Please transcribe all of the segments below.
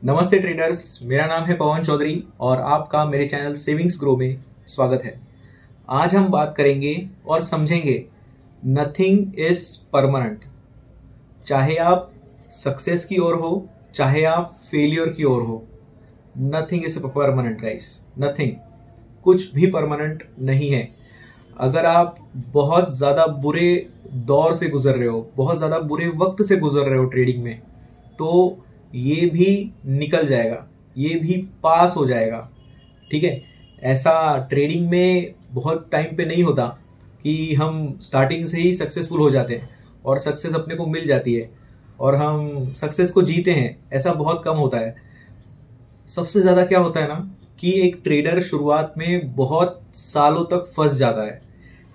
नमस्ते ट्रेडर्स, मेरा नाम है पवन चौधरी और आपका मेरे चैनल सेविंग्स ग्रो में स्वागत है। आज हम बात करेंगे और समझेंगे नथिंग इज परमानेंट। चाहे आप सक्सेस की ओर हो, चाहे आप फेलियर की ओर हो, nothing is permanent guys. Nothing, कुछ भी परमानेंट नहीं है। अगर आप बहुत ज़्यादा बुरे दौर से गुजर रहे हो, बहुत ज़्यादा बुरे वक्त से गुजर रहे हो ट्रेडिंग में, तो ये भी निकल जाएगा, ये भी पास हो जाएगा। ठीक है, ऐसा ट्रेडिंग में बहुत टाइम पे नहीं होता कि हम स्टार्टिंग से ही सक्सेसफुल हो जाते हैं और सक्सेस अपने को मिल जाती है और हम सक्सेस को जीते हैं। ऐसा बहुत कम होता है। सबसे ज़्यादा क्या होता है ना कि एक ट्रेडर शुरुआत में बहुत सालों तक फंस जाता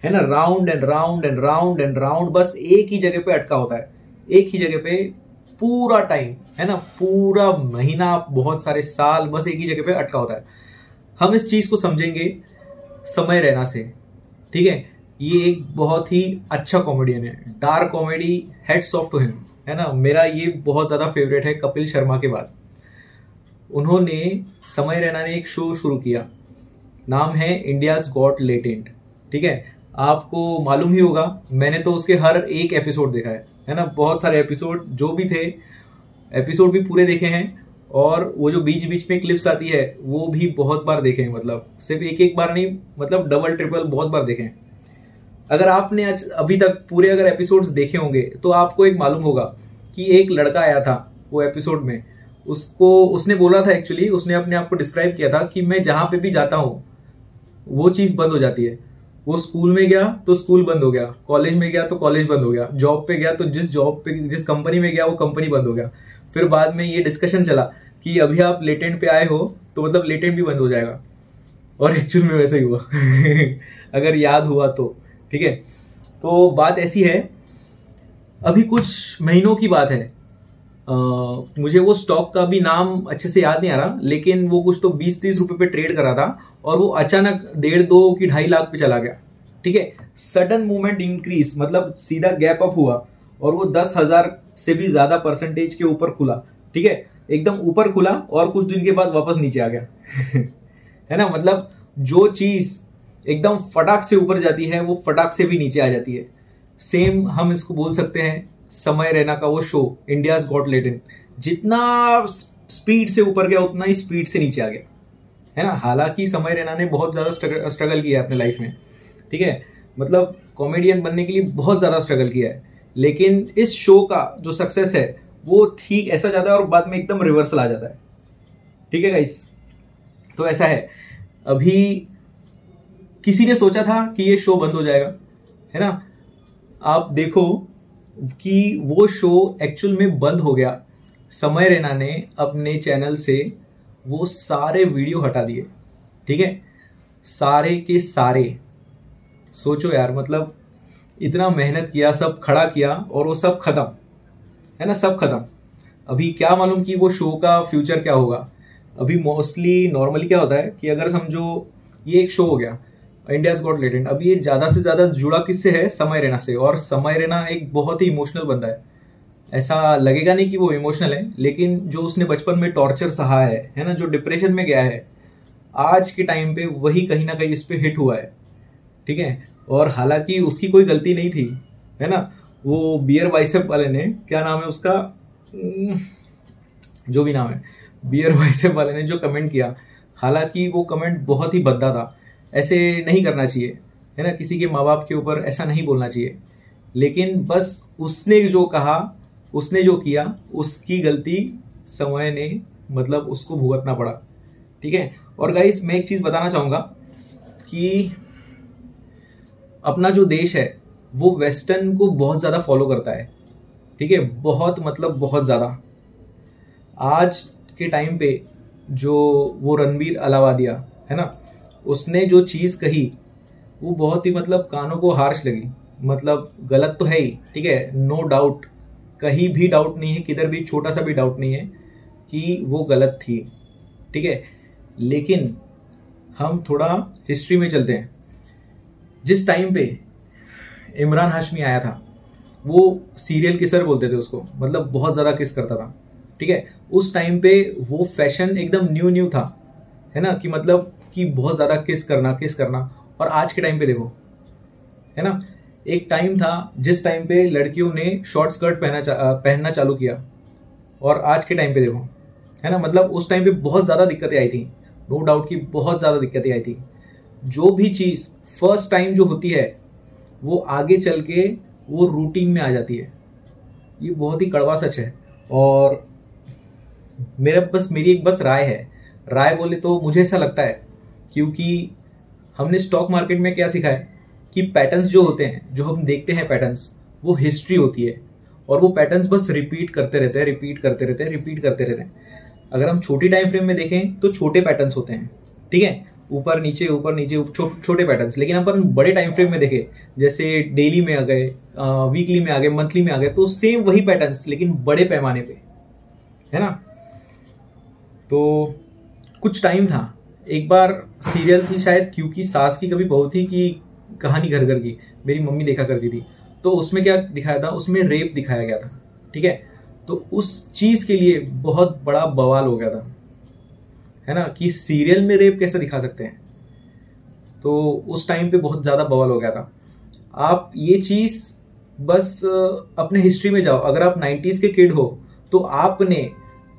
है ना, round and round and round and round, बस एक ही जगह पे अटका होता है, एक ही जगह पे पूरा टाइम, है ना, पूरा महीना, बहुत सारे साल बस एक ही जगह पे अटका होता है। हम इस चीज को समझेंगे समय रैना से। ठीक है, ये एक बहुत ही अच्छा कॉमेडियन है, dark comedy, hats off to him, है ना। मेरा ये बहुत ज्यादा फेवरेट है कपिल शर्मा के बाद। उन्होंने, समय रैना ने एक शो शुरू किया, नाम है इंडियाज गॉट लेटेंट। ठीक है, आपको मालूम ही होगा, मैंने तो उसके हर एक एपिसोड देखा है ना। बहुत सारे एपिसोड जो भी थे, एपिसोड भी पूरे देखे हैं और वो जो बीच बीच में क्लिप्स आती है वो भी बहुत बार देखे हैं। मतलब सिर्फ एक एक बार नहीं, मतलब डबल ट्रिपल बहुत बार देखे हैं। अगर आपने आज अभी तक पूरे अगर एपिसोड्स देखे होंगे तो आपको एक मालूम होगा कि एक लड़का आया था वो एपिसोड में, उसने बोला था, एक्चुअली उसने अपने आप को डिस्क्राइब किया था कि मैं जहां पे भी जाता हूँ वो चीज बंद हो जाती है। वो स्कूल में गया तो स्कूल बंद हो गया, कॉलेज में गया तो कॉलेज बंद हो गया, जॉब पे गया तो जिस कंपनी में गया वो कंपनी बंद हो गया। फिर बाद में ये डिस्कशन चला कि अभी आप लेटेंट पे आए हो तो मतलब लेटेंट भी बंद हो जाएगा, और एक्चुअल में वैसे ही हुआ अगर याद हुआ तो। ठीक है, तो बात ऐसी है, अभी कुछ महीनों की बात है, मुझे वो स्टॉक का भी नाम अच्छे से याद नहीं आ रहा, लेकिन वो कुछ तो 20-30 रुपए पे ट्रेड करा था और वो अचानक 1.5-2 की 2.5 लाख पे चला गया। ठीक है, सडन मूवमेंट इंक्रीज, मतलब सीधा गैप अप हुआ और वो 10,000 से भी ज्यादा परसेंटेज के ऊपर खुला। ठीक है, एकदम ऊपर खुला और कुछ दिन के बाद वापस नीचे आ गया है ना। मतलब जो चीज एकदम फटाक से ऊपर जाती है वो फटाक से भी नीचे आ जाती है। सेम हम इसको बोल सकते हैं समय रैना का वो शो इंडियाज गॉट लेटेंट, जितना स्पीड से ऊपर गया उतना ही स्पीड से नीचे आ गया, है ना। हालांकि समय रैना ने बहुत ज्यादा स्ट्रगल किया है अपने लाइफ में। ठीक है, मतलब कॉमेडियन बनने के लिए बहुत ज्यादा स्ट्रगल किया है, लेकिन इस शो का जो सक्सेस है वो ठीक ऐसा जाता है और बाद में एकदम रिवर्सल आ जाता है। ठीक है गाइस, तो ऐसा है। अभी किसी ने सोचा था कि ये शो बंद हो जाएगा, है ना। आप देखो कि वो शो एक्चुअल में बंद हो गया। समय रैना ने अपने चैनल से वो सारे वीडियो हटा दिए। ठीक है, सारे के सारे। सोचो यार, मतलब इतना मेहनत किया, सब खड़ा किया और वो सब खत्म, है ना, सब खत्म। अभी क्या मालूम कि वो शो का फ्यूचर क्या होगा। अभी मोस्टली नॉर्मली क्या होता है कि अगर समझो ये एक शो हो गया इंडियाज गॉट लेटेंट, अभी ये ज्यादा से ज्यादा जुड़ा किससे है, समय रैना से। और समय रैना एक बहुत ही इमोशनल बंदा है। ऐसा लगेगा नहीं कि वो इमोशनल है, लेकिन जो उसने बचपन में टॉर्चर सहा है ना, जो डिप्रेशन में गया है, आज के टाइम पे वही कहीं ना कहीं इस पे हिट हुआ है। ठीक है, और हालांकि उसकी कोई गलती नहीं थी, है ना। वो बियर बाइसेप वाले ने, क्या नाम है उसका, जो भी नाम है, बियर बाइसेप वाले ने जो कमेंट किया, हालांकि वो कमेंट बहुत ही भद्दा था। ऐसे नहीं करना चाहिए, है ना, किसी के माँ बाप के ऊपर ऐसा नहीं बोलना चाहिए। लेकिन बस उसने जो कहा, उसने जो किया, उसकी गलती समय ने, मतलब उसको भुगतना पड़ा। ठीक है, और गाइस मैं एक चीज बताना चाहूंगा कि अपना जो देश है वो वेस्टर्न को बहुत ज्यादा फॉलो करता है। ठीक है, बहुत, मतलब बहुत ज्यादा। आज के टाइम पे जो वो रणवीर अलावादिया है ना, उसने जो चीज कही वो बहुत ही, मतलब कानों को हार्श लगी। मतलब गलत तो है ही, ठीक है, नो डाउट, कहीं भी डाउट नहीं है, किधर भी छोटा सा भी डाउट नहीं है कि वो गलत थी। ठीक है, लेकिन हम थोड़ा हिस्ट्री में चलते हैं। जिस टाइम पे इमरान हाशमी आया था, वो सीरियल किसर बोलते थे उसको, मतलब बहुत ज्यादा किस करता था। ठीक है, उस टाइम पे वो फैशन एकदम न्यू न्यू था, है ना, कि मतलब कि बहुत ज्यादा किस करना। और आज के टाइम पे देखो, है ना, एक टाइम था जिस टाइम पे लड़कियों ने शॉर्ट स्कर्ट पहनना चालू किया, और आज के टाइम पे देखो, है ना, मतलब उस टाइम पे बहुत ज्यादा दिक्कतें आई थी, नो डाउट कि बहुत ज्यादा दिक्कतें आई थी। जो भी चीज फर्स्ट टाइम जो होती है वो आगे चल के वो रूटीन में आ जाती है, ये बहुत ही कड़वा सच है। और मेरी एक बस राय बोले तो मुझे ऐसा लगता है, क्योंकि हमने स्टॉक मार्केट में क्या सीखा है कि पैटर्न्स जो होते हैं, जो हम देखते हैं पैटर्न्स, वो हिस्ट्री होती है, और वो पैटर्न्स बस रिपीट करते रहते हैं। अगर हम छोटी टाइम फ्रेम में देखें तो छोटे पैटर्न्स होते हैं, ठीक है, ऊपर नीचे छोटे पैटर्न्स। लेकिन अपन बड़े टाइम फ्रेम में देखें, जैसे डेली में आ गए, वीकली में आ गए, मंथली में आ गए, तो सेम वही पैटर्न्स लेकिन बड़े पैमाने पे, है ना। तो कुछ टाइम था, एक बार सीरियल थी शायद क्योंकि सास की कभी बहू थी की कहानी घर घर की, मेरी मम्मी देखा करती थी, तो उसमें क्या दिखाया था, उसमें रेप दिखाया गया था, ठीक है। तो उस चीज के लिए बहुत बड़ा बवाल हो गया था, है ना, कि सीरियल में रेप कैसे दिखा सकते हैं। तो उस टाइम पे बहुत ज्यादा बवाल हो गया था। आप ये चीज बस अपने हिस्ट्री में जाओ, अगर आप 90s के किड हो तो आपने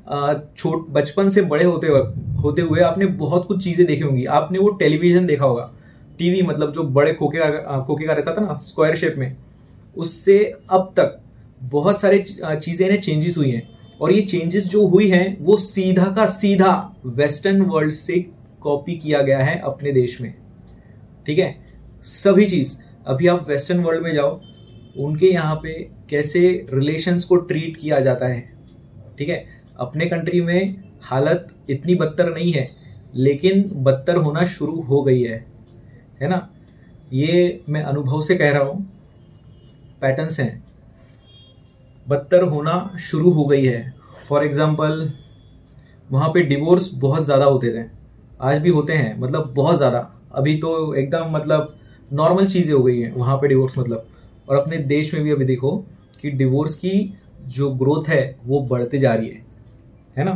बचपन से बड़े होते हुए आपने बहुत कुछ चीजें देखी होंगी। आपने वो टेलीविजन देखा होगा, टीवी, मतलब जो बड़े खोखे का रहता था ना, स्क्वायर शेप में, उससे अब तक बहुत सारे चीजें ने चेंजेस हुई हैं, और ये चेंजेस जो हुई हैं वो सीधा का सीधा वेस्टर्न वर्ल्ड से कॉपी किया गया है अपने देश में, ठीक है, सभी चीज। अभी आप वेस्टर्न वर्ल्ड में जाओ, उनके यहाँ पे कैसे रिलेशंस को ट्रीट किया जाता है, ठीक है। अपने कंट्री में हालत इतनी बदतर नहीं है, लेकिन बदतर होना शुरू हो गई है ना। ये मैं अनुभव से कह रहा हूं, पैटर्न्स हैं, बदतर होना शुरू हो गई है। फॉर एग्जाम्पल, वहां पे डिवोर्स बहुत ज्यादा होते थे, आज भी होते हैं, मतलब बहुत ज्यादा। अभी तो एकदम मतलब नॉर्मल चीजें हो गई हैं वहां पे डिवोर्स, मतलब। और अपने देश में भी अभी देखो कि डिवोर्स की जो ग्रोथ है वो बढ़ते जा रही है ना।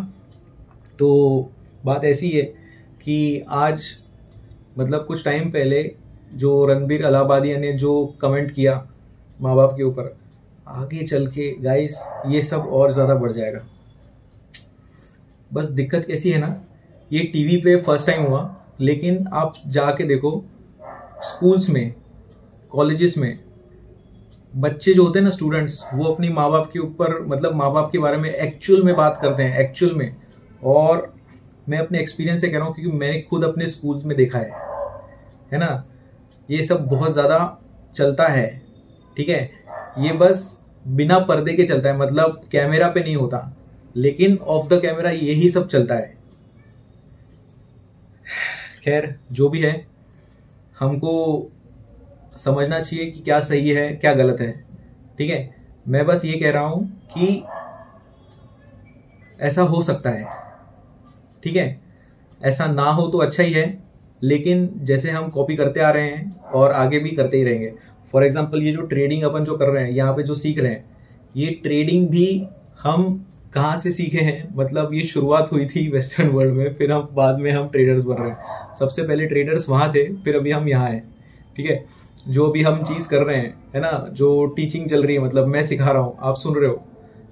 तो बात ऐसी है कि आज मतलब कुछ टाइम पहले जो रणबीर अलाहाबादिया ने जो कमेंट किया माँ बाप के ऊपर, आगे चल के गाइस ये सब और ज़्यादा बढ़ जाएगा। बस दिक्कत कैसी है ना, ये टीवी पे फर्स्ट टाइम हुआ, लेकिन आप जाके देखो स्कूल्स में, कॉलेजेस में, बच्चे जो होते हैं ना, स्टूडेंट्स, वो अपनी माँ बाप के ऊपर, मतलब माँ बाप के बारे में एक्चुअल में बात करते हैं, एक्चुअल में। और मैं अपने एक्सपीरियंस से कह रहा हूँ, क्योंकि मैंने खुद अपने स्कूल्स में देखा है ना। ये सब बहुत ज़्यादा चलता है, ठीक है। ये बस बिना पर्दे के चलता है, मतलब कैमरा पे नहीं होता, लेकिन ऑफ द कैमरा यही सब चलता है। खैर, जो भी है, हमको समझना चाहिए कि क्या सही है क्या गलत है, ठीक है। मैं बस ये कह रहा हूं कि ऐसा हो सकता है, ठीक है, ऐसा ना हो तो अच्छा ही है, लेकिन जैसे हम कॉपी करते आ रहे हैं और आगे भी करते ही रहेंगे। फॉर एग्जांपल, ये जो ट्रेडिंग अपन जो कर रहे हैं, यहाँ पे जो सीख रहे हैं, ये ट्रेडिंग भी हम कहाँ से सीखे हैं, मतलब ये शुरुआत हुई थी वेस्टर्न वर्ल्ड में, फिर हम बाद में हम ट्रेडर्स बन रहे हैं। सबसे पहले ट्रेडर्स वहाँ थे, फिर अभी हम यहाँ हैं, ठीक है। जो भी हम चीज़ कर रहे हैं, है ना, जो टीचिंग चल रही है, मतलब मैं सिखा रहा हूँ, आप सुन रहे हो,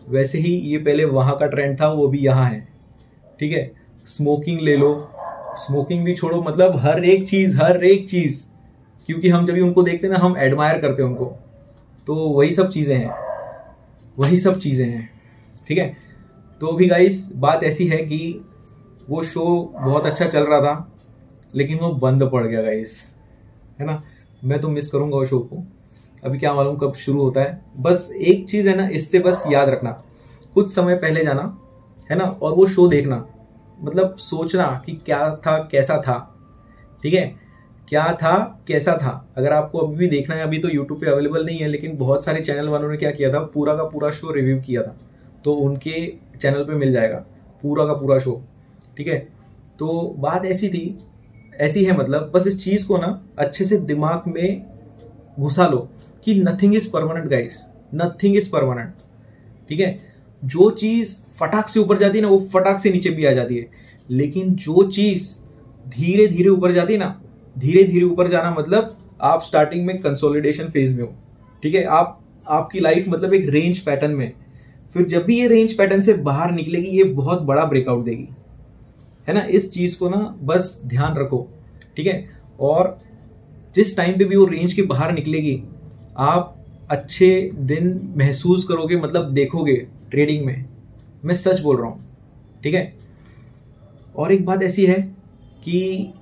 वैसे ही ये पहले वहाँ का ट्रेंड था, वो भी यहाँ है, ठीक है। स्मोकिंग ले लो, स्मोकिंग भी छोड़ो, मतलब हर एक चीज़, क्योंकि हम जब भी उनको देखते हैं ना, हम एडमायर करते हैं उनको, तो वही सब चीज़ें हैं, ठीक है। तो भी गाइस, बात ऐसी है कि वो शो बहुत अच्छा चल रहा था, लेकिन वो बंद पड़ गया गाइस, है ना। मैं तो मिस करूंगा वो शो को, अभी क्या मालूम कब शुरू होता है। बस एक चीज है ना, इससे बस याद रखना, कुछ समय पहले जाना, है ना, और वो शो देखना, मतलब सोचना कि क्या था कैसा था, ठीक है, क्या था कैसा था। अगर आपको अभी भी देखना है, अभी तो यूट्यूब पे अवेलेबल नहीं है, लेकिन बहुत सारे चैनल वालों ने क्या किया था, पूरा का पूरा शो रिव्यू किया था, तो उनके चैनल पे मिल जाएगा पूरा का पूरा शो, ठीक है। तो बात ऐसी है, मतलब बस इस चीज को ना अच्छे से दिमाग में घुसा लो कि nothing is permanent guys, nothing is permanent, ठीक है। जो चीज फटाक से ऊपर जाती है ना, वो फटाक से नीचे भी आ जाती है। लेकिन जो चीज धीरे धीरे ऊपर जाती है ना, धीरे धीरे ऊपर जाना मतलब आप स्टार्टिंग में कंसोलिडेशन फेज में हो, ठीक है, आपकी लाइफ मतलब एक रेंज पैटर्न में, फिर जब भी ये रेंज पैटर्न से बाहर निकलेगी ये बहुत बड़ा ब्रेकआउट देगी, है ना। इस चीज को ना बस ध्यान रखो, ठीक है। और जिस टाइम पे भी वो रेंज के बाहर निकलेगी आप अच्छे दिन महसूस करोगे, मतलब देखोगे ट्रेडिंग में, मैं सच बोल रहा हूं, ठीक है। और एक बात ऐसी है कि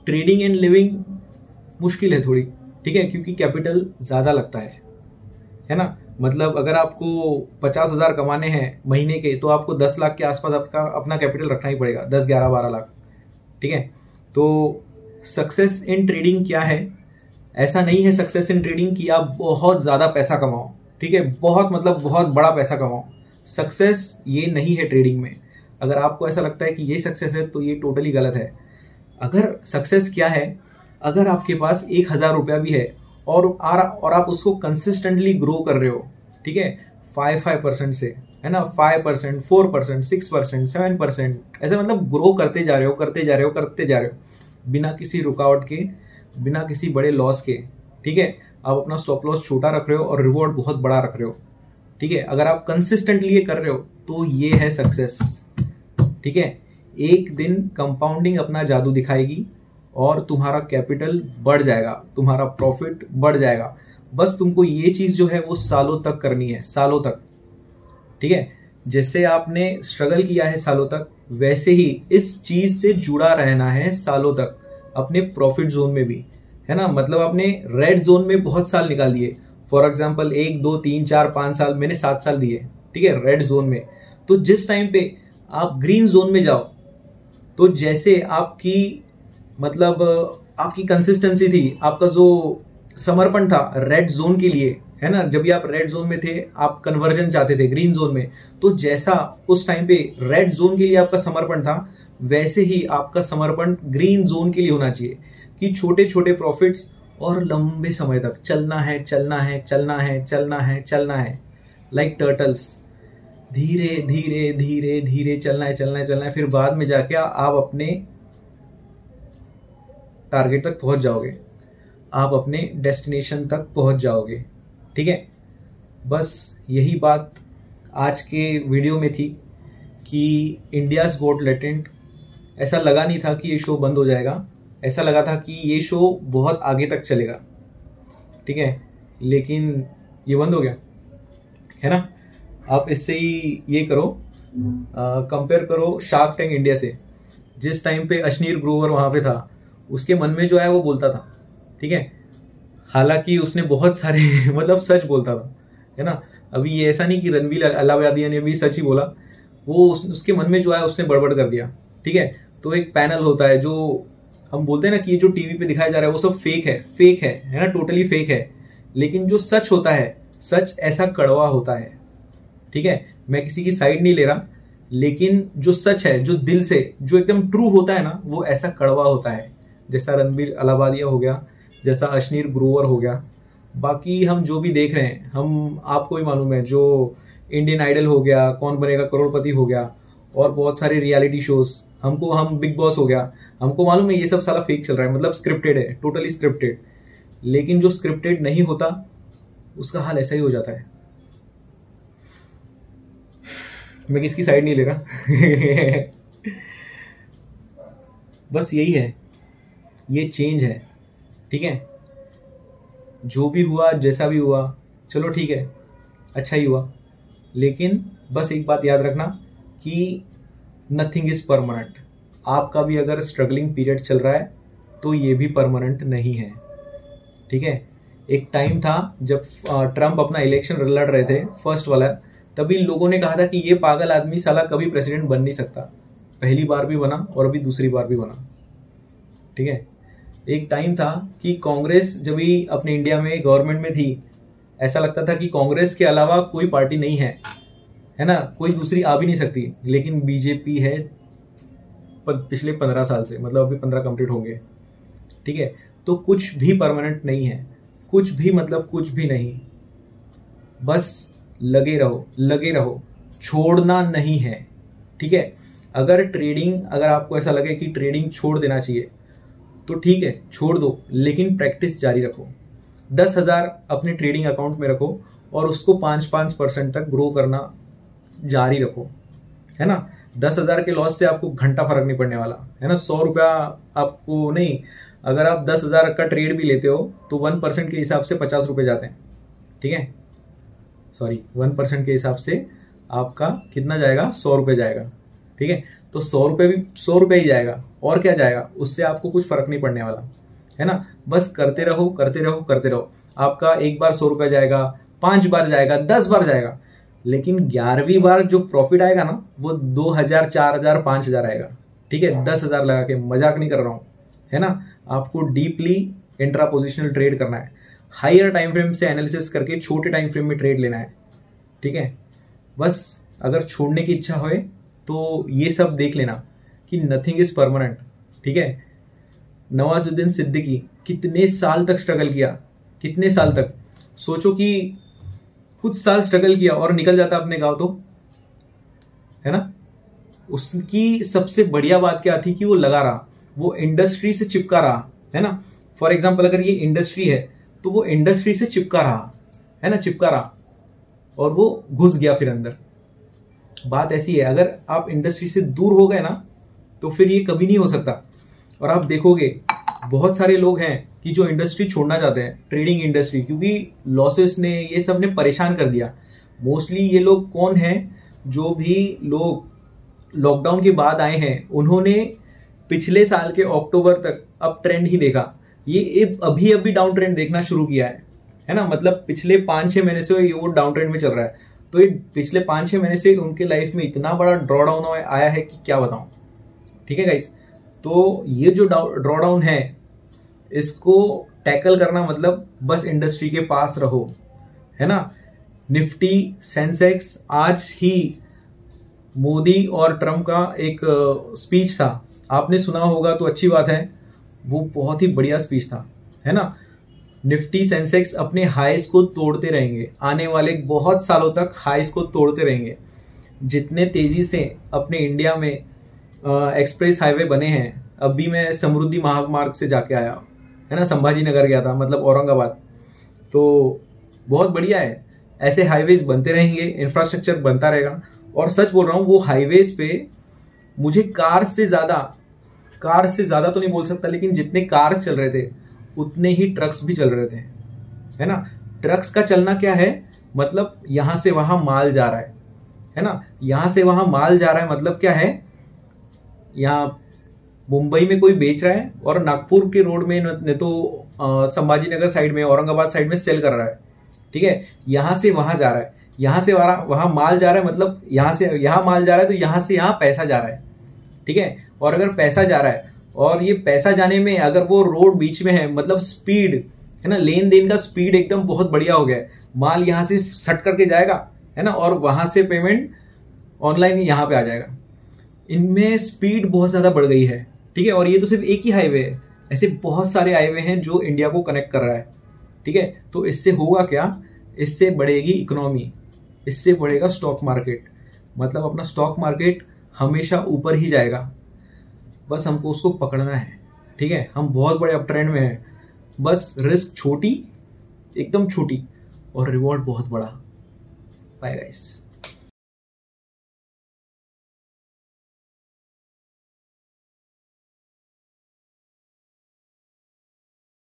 ट्रेडिंग एंड लिविंग मुश्किल है थोड़ी, ठीक है, क्योंकि कैपिटल ज्यादा लगता है ना। मतलब अगर आपको 50,000 कमाने हैं महीने के, तो आपको 10 लाख के आसपास आपका अपना कैपिटल रखना ही पड़ेगा, 10, 11, 12 लाख, ठीक है। तो सक्सेस इन ट्रेडिंग क्या है? ऐसा नहीं है सक्सेस इन ट्रेडिंग कि आप बहुत ज्यादा पैसा कमाओ, ठीक है, बहुत मतलब बहुत बड़ा पैसा कमाओ। सक्सेस ये नहीं है ट्रेडिंग में। अगर आपको ऐसा लगता है कि ये सक्सेस है तो ये टोटली गलत है। अगर सक्सेस क्या है, अगर आपके पास 1,000 रुपया भी है और आप उसको कंसिस्टेंटली ग्रो कर रहे हो, ठीक है, 5% से, है ना, 5%, 4%, 6%, 7%, ऐसे मतलब ग्रो करते जा रहे हो, करते जा रहे हो, करते जा रहे हो, बिना किसी रुकावट के, बिना किसी बड़े लॉस के, ठीक है। आप अपना स्टॉप लॉस छोटा रख रहे हो और रिवॉर्ड बहुत बड़ा रख रहे हो, ठीक है। अगर आप कंसिस्टेंटली ये कर रहे हो तो ये है सक्सेस, ठीक है। एक दिन कंपाउंडिंग अपना जादू दिखाएगी और तुम्हारा कैपिटल बढ़ जाएगा, तुम्हारा प्रॉफिट बढ़ जाएगा। बस तुमको ये चीज जो है वो सालों तक करनी है, सालों तक, ठीक है। जैसे आपने स्ट्रगल किया है सालों तक, वैसे ही इस चीज से जुड़ा रहना है सालों तक, अपने प्रॉफिट जोन में भी, है ना। मतलब आपने रेड जोन में बहुत साल निकाल दिए, फॉर एग्जाम्पल 1, 2, 3, 4, 5 साल, मैंने 7 साल दिए, ठीक है, रेड जोन में। तो जिस टाइम पे आप ग्रीन जोन में जाओ, तो जैसे आपकी मतलब आपकी कंसिस्टेंसी थी, आपका जो समर्पण था रेड जोन के लिए, है ना, जब भी आप रेड जोन में थे, आप कन्वर्जन चाहते थे ग्रीन जोन में, तो जैसा उस टाइम पे रेड जोन के लिए आपका समर्पण था, वैसे ही आपका समर्पण ग्रीन जोन के लिए होना चाहिए कि छोटे छोटे प्रॉफिट्स और लंबे समय तक चलना है, चलना है, चलना है, चलना है, चलना है, लाइक टर्टल्स, धीरे धीरे धीरे धीरे चलना है, चलना है, चलना है। फिर बाद में जाके आप अपने टारगेट तक पहुंच जाओगे, आप अपने डेस्टिनेशन तक पहुंच जाओगे, ठीक है। बस यही बात आज के वीडियो में थी कि इंडियाज गॉट लेटेंट, ऐसा लगा नहीं था कि ये शो बंद हो जाएगा, ऐसा लगा था कि ये शो बहुत आगे तक चलेगा, ठीक है, लेकिन ये बंद हो गया, है ना। आप इससे ही ये करो, कंपेयर करो शार्क टैंक इंडिया से। जिस टाइम पे अश्नीर ग्रोवर वहां पे था, उसके मन में जो है वो बोलता था, ठीक है, हालांकि उसने बहुत सारे मतलब सच बोलता था, है ना। अभी ये ऐसा नहीं कि रणवीर अलाहाबादिया ने भी सच ही बोला, वो उसके मन में जो है उसने बड़बड़ कर दिया, ठीक है। तो एक पैनल होता है, जो हम बोलते हैं ना कि ये जो टीवी पे दिखाया जा रहा है वो सब फेक है, फेक है ना, टोटली फेक है। लेकिन जो सच होता है, सच ऐसा कड़वा होता है, ठीक है। मैं किसी की साइड नहीं ले रहा, लेकिन जो सच है, जो दिल से, जो एकदम ट्रू होता है ना, वो ऐसा कड़वा होता है, जैसा रणवीर अलाहाबादिया हो गया, जैसा अश्नीर ग्रोवर हो गया। बाकी हम जो भी देख रहे हैं, हम आपको ही मालूम है, जो इंडियन आइडल हो गया, कौन बनेगा करोड़पति हो गया, और बहुत सारे रियलिटी शोज, हम बिग बॉस हो गया, हमको मालूम है ये सब सारा फेक चल रहा है, मतलब स्क्रिप्टेड है, टोटली स्क्रिप्टेड। लेकिन जो स्क्रिप्टेड नहीं होता उसका हाल ऐसा ही हो जाता है। मैं किसकी साइड नहीं ले रहा बस यही है, ये चेंज है, ठीक है। जो भी हुआ, जैसा भी हुआ, चलो ठीक है, अच्छा ही हुआ। लेकिन बस एक बात याद रखना कि नथिंग इज परमानेंट। आपका भी अगर स्ट्रगलिंग पीरियड चल रहा है तो ये भी परमानेंट नहीं है, ठीक है। एक टाइम था जब ट्रम्प अपना इलेक्शन लड़ रहे थे, फर्स्ट वाला, तभी लोगों ने कहा था कि ये पागल आदमी साला कभी प्रेसिडेंट बन नहीं सकता। पहली बार भी बना और अभी दूसरी बार भी बना, ठीक है। एक टाइम था कि कांग्रेस जब भी अपने इंडिया में गवर्नमेंट में थी, ऐसा लगता था कि कांग्रेस के अलावा कोई पार्टी नहीं है ना, कोई दूसरी आ भी नहीं सकती। लेकिन बीजेपी है पिछले 15 साल से, मतलब अभी 15 कंप्लीट होंगे, ठीक है। तो कुछ भी परमानेंट नहीं है, कुछ भी, मतलब कुछ भी नहीं। बस लगे रहो, लगे रहो, छोड़ना नहीं है, ठीक है। अगर आपको ऐसा लगे कि ट्रेडिंग छोड़ देना चाहिए तो ठीक है, छोड़ दो, लेकिन प्रैक्टिस जारी रखो। 10,000 अपने ट्रेडिंग अकाउंट में रखो और उसको 5% तक ग्रो करना जारी रखो, है ना। 10,000 के लॉस से आपको घंटा फर्क नहीं पड़ने वाला, है ना। 100 रुपया आपको नहीं, अगर आप 10,000 का ट्रेड भी लेते हो तो 1% के हिसाब से 50 रुपये जाते हैं, ठीक है। सॉरी, 1% के हिसाब से आपका कितना जाएगा, 100 रुपये जाएगा, ठीक है। तो 100 रुपये भी 100 रुपये ही जाएगा, और क्या जाएगा, उससे आपको कुछ फर्क नहीं पड़ने वाला, है ना। बस करते रहो करते रहो करते रहो। आपका एक बार 100 रुपये जाएगा, 5 बार जाएगा, 10 बार जाएगा, लेकिन 11वीं बार जो प्रॉफिट आएगा ना, वो 2,000, 4,000, 5,000 आएगा, ठीक है। 10,000 लगा के, मजाक नहीं कर रहा हूं, है ना। आपको डीपली इंट्रा पोजिशनल ट्रेड करना है, हायर टाइम फ्रेम से एनालिसिस करके छोटे टाइम फ्रेम में ट्रेड लेना है, ठीक है। बस अगर छोड़ने की इच्छा होए तो ये सब देख लेना कि नथिंग इज परमानेंट, ठीक है। नवाजुद्दीन सिद्दीकी कितने साल तक स्ट्रगल किया, कितने साल तक, सोचो कि कुछ साल स्ट्रगल किया और निकल जाता अपने गांव, तो है ना। उसकी सबसे बढ़िया बात क्या थी कि वो लगा रहा, वो इंडस्ट्री से चिपका रहा, है ना। फॉर एग्जाम्पल अगर ये इंडस्ट्री है तो वो इंडस्ट्री से चिपका रहा, है ना, चिपका रहा, और वो घुस गया फिर अंदर। बात ऐसी है, अगर आप इंडस्ट्री से दूर हो गए ना तो फिर ये कभी नहीं हो सकता। और आप देखोगे बहुत सारे लोग हैं कि जो इंडस्ट्री छोड़ना चाहते हैं, ट्रेडिंग इंडस्ट्री, क्योंकि लॉसेस ने, ये सब ने परेशान कर दिया। मोस्टली ये लोग कौन हैं, जो भी लोग लॉकडाउन के बाद आए हैं, उन्होंने पिछले साल के अक्टूबर तक अब ट्रेंड ही देखा। ये अभी अभी डाउन ट्रेंड देखना शुरू किया है ना। मतलब पिछले 5-6 महीने से ये वो डाउन ट्रेंड में चल रहा है। तो ये पिछले 5-6 महीने से उनके लाइफ में इतना बड़ा ड्रॉ डाउन आया है कि क्या बताऊं, ठीक है गाइस। तो ये जो ड्रॉ डाउन है, इसको टैकल करना मतलब बस इंडस्ट्री के पास रहो, है ना। निफ्टी, सेंसेक्स, आज ही मोदी और ट्रम्प का एक स्पीच था, आपने सुना होगा तो अच्छी बात है, वो बहुत ही बढ़िया स्पीच था, है ना। निफ्टी, सेंसेक्स अपने हाईस को तोड़ते रहेंगे, आने वाले बहुत सालों तक हाईस को तोड़ते रहेंगे। जितने तेजी से अपने इंडिया में एक्सप्रेस हाईवे बने हैं, अभी मैं समृद्धि महामार्ग से जाके आया, है ना, संभाजी नगर गया था, मतलब औरंगाबाद, तो बहुत बढ़िया है। ऐसे हाईवेज बनते रहेंगे, इंफ्रास्ट्रक्चर बनता रहेगा। और सच बोल रहा हूं, वो हाईवेज पे मुझे कार से ज्यादा तो नहीं बोल सकता, लेकिन जितने कार्स चल रहे थे उतने ही ट्रक्स भी चल रहे थे, है ना। ट्रक्स का चलना क्या है, मतलब यहां से वहां माल जा रहा है ना। यहां से वहां माल जा रहा है मतलब क्या है, यहाँ मुंबई में कोई बेच रहा है और नागपुर के रोड में न तो संभाजी नगर साइड में, औरंगाबाद साइड में सेल कर रहा है, ठीक है। यहां से वहां जा रहा है, यहां से वहां माल जा रहा है, मतलब यहां से यहां माल जा रहा है, तो यहां से यहां पैसा जा रहा है, ठीक है। और अगर पैसा जा रहा है और ये पैसा जाने में अगर वो रोड बीच में है, मतलब स्पीड, है ना, लेन देन का स्पीड एकदम बहुत बढ़िया हो गया है। माल यहां से सट करके जाएगा, है ना, और वहां से पेमेंट ऑनलाइन ही यहां पे आ जाएगा। इनमें स्पीड बहुत ज्यादा बढ़ गई है, ठीक है। और ये तो सिर्फ एक ही हाईवे है, ऐसे बहुत सारे हाईवे हैं जो इंडिया को कनेक्ट कर रहा है, ठीक है। तो इससे होगा क्या, इससे बढ़ेगी इकोनॉमी, इससे बढ़ेगा स्टॉक मार्केट, मतलब अपना स्टॉक मार्केट हमेशा ऊपर ही जाएगा। बस हमको उसको पकड़ना है, ठीक है। हम बहुत बड़े अप ट्रेंड में हैं, बस रिस्क छोटी, एकदम छोटी, और रिवॉर्ड बहुत बड़ा। Bye guys.